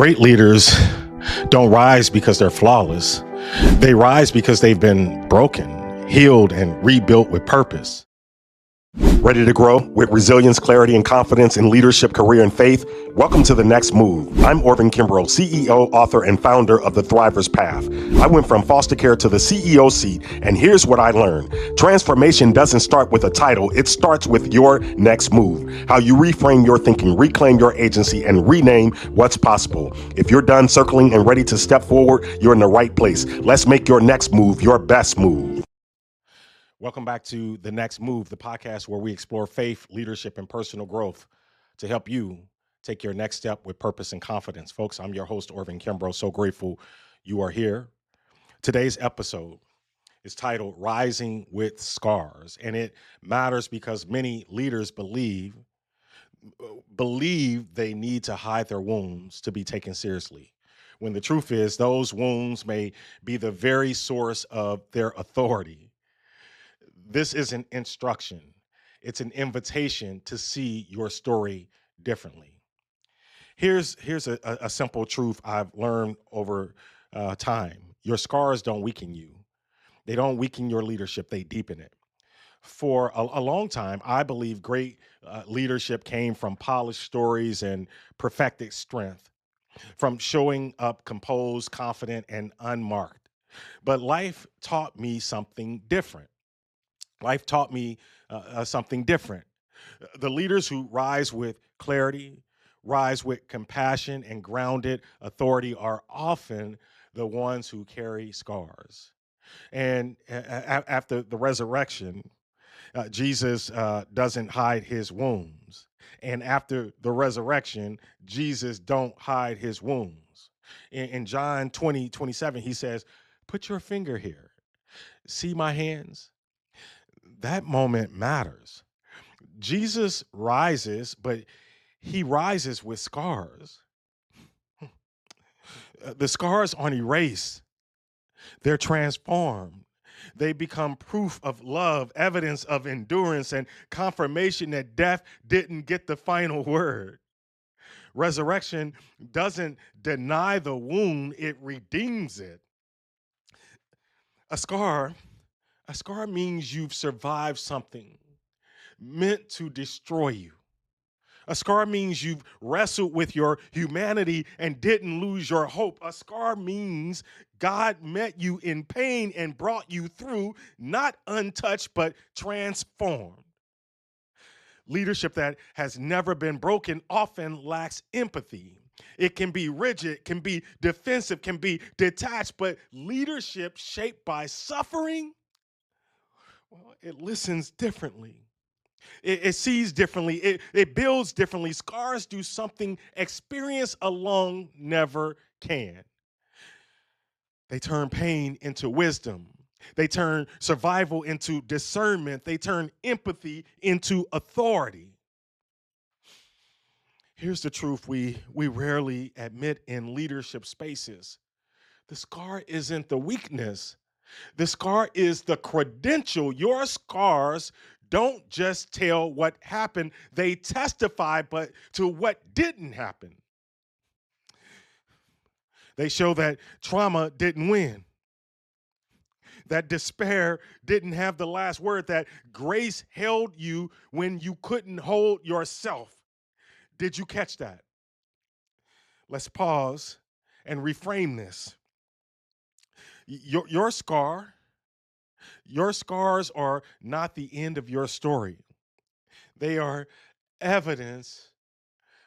Great leaders don't rise because they're flawless. They rise because they've been broken, healed, and rebuilt with purpose. Ready to grow with resilience, clarity, and confidence in leadership, career, and faith? Welcome to The Next Move. I'm Orvin, Kimbrough, CEO, author, and founder of The Thriver's Path. I went from foster care to the CEO seat, and here's what I learned. Transformation doesn't start with a title. It starts with your next move. How you reframe your thinking, reclaim your agency, and rename what's possible. If you're done circling and ready to step forward, you're in the right place. Let's make your next move your best move. Welcome back to The Next Move, the podcast where we explore faith, leadership, and personal growth to help you take your next step with purpose and confidence. Folks, I'm your host, Orvin Kimbrough. So grateful you are here. Today's episode is titled Rising with Scars, and it matters because many leaders believe they need to hide their wounds to be taken seriously, when the truth is those wounds may be the very source of their authority. This is an instruction. It's an invitation to see your story differently. Here's a simple truth I've learned over time. Your scars don't weaken you. They don't weaken your leadership. They deepen it. For a long time, I believe great leadership came from polished stories and perfected strength, from showing up composed, confident, and unmarked. But life taught me something different. Life taught me something different. The leaders who rise with clarity, rise with compassion, and grounded authority are often the ones who carry scars. And after the resurrection, Jesus doesn't hide his wounds. And after the resurrection, Jesus don't hide his wounds. In John 20:27, he says, "Put your finger here. See my hands?" That moment matters. Jesus rises, but he rises with scars. The scars aren't erased, they're transformed. They become proof of love, evidence of endurance, and confirmation that death didn't get the final word. Resurrection doesn't deny the wound, it redeems it. A scar, a scar means you've survived something meant to destroy you. A scar means you've wrestled with your humanity and didn't lose your hope. A scar means God met you in pain and brought you through, not untouched, but transformed. Leadership that has never been broken often lacks empathy. It can be rigid, can be defensive, can be detached, but leadership shaped by suffering, well, it listens differently. It sees differently. It builds differently. Scars do something experience alone never can. They turn pain into wisdom. They turn survival into discernment. They turn empathy into authority. Here's the truth we rarely admit in leadership spaces. The scar isn't the weakness. The scar is the credential. Your scars don't just tell what happened, they testify but to what didn't happen. They show that trauma didn't win, that despair didn't have the last word, that grace held you when you couldn't hold yourself. Did you catch that? Let's pause and reframe this. Your scars are not the end of your story. They are evidence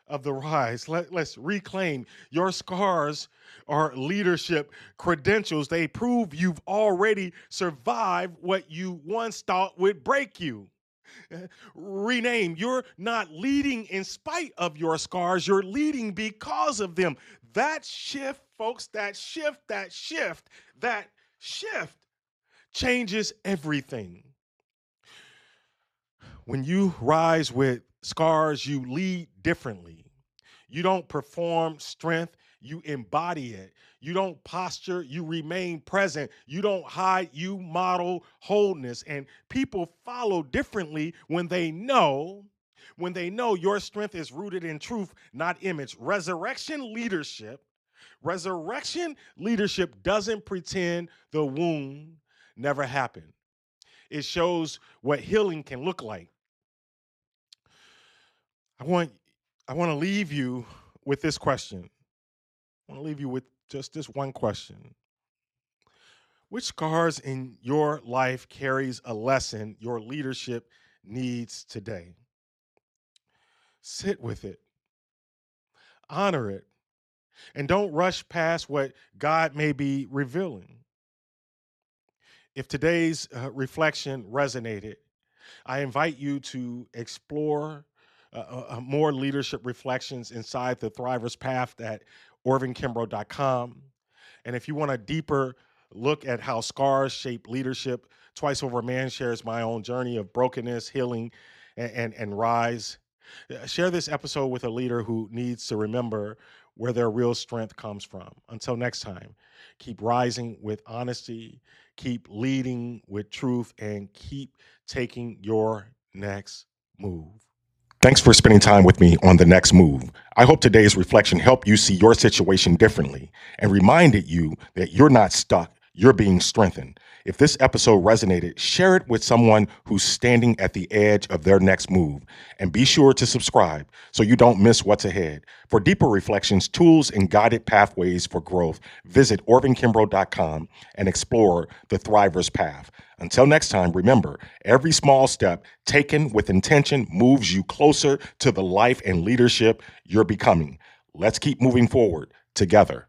of the rise. Let's reclaim. Your scars are leadership credentials. They prove you've already survived what you once thought would break you. Rename. You're not leading in spite of your scars. You're leading because of them. That shift, folks, that shift changes everything. When you rise with scars, you lead differently. You don't perform strength, you embody it. You don't posture, you remain present. You don't hide, you model wholeness. And people follow differently when they know When they know your strength is rooted in truth, not image. Resurrection leadership doesn't pretend the wound never happened. It shows what healing can look like. I want I want to leave you with this question. I want to leave you with just this one question. Which scars in your life carries a lesson your leadership needs today? Sit with it, honor it, and don't rush past what God may be revealing. If today's reflection resonated, I invite you to explore more leadership reflections inside the Thriver's Path at orvinkimbrough.com. And if you want a deeper look at how scars shape leadership, Twice Over a Man shares my own journey of brokenness, healing, and rise. Share this episode with a leader who needs to remember where their real strength comes from. Until next time, keep rising with honesty, keep leading with truth, and keep taking your next move. Thanks for spending time with me on The Next Move. I hope today's reflection helped you see your situation differently and reminded you that you're not stuck, you're being strengthened. If this episode resonated, share it with someone who's standing at the edge of their next move. And be sure to subscribe so you don't miss what's ahead. For deeper reflections, tools, and guided pathways for growth, visit orvinkimbrough.com and explore the Thriver's Path. Until next time, remember, every small step taken with intention moves you closer to the life and leadership you're becoming. Let's keep moving forward together.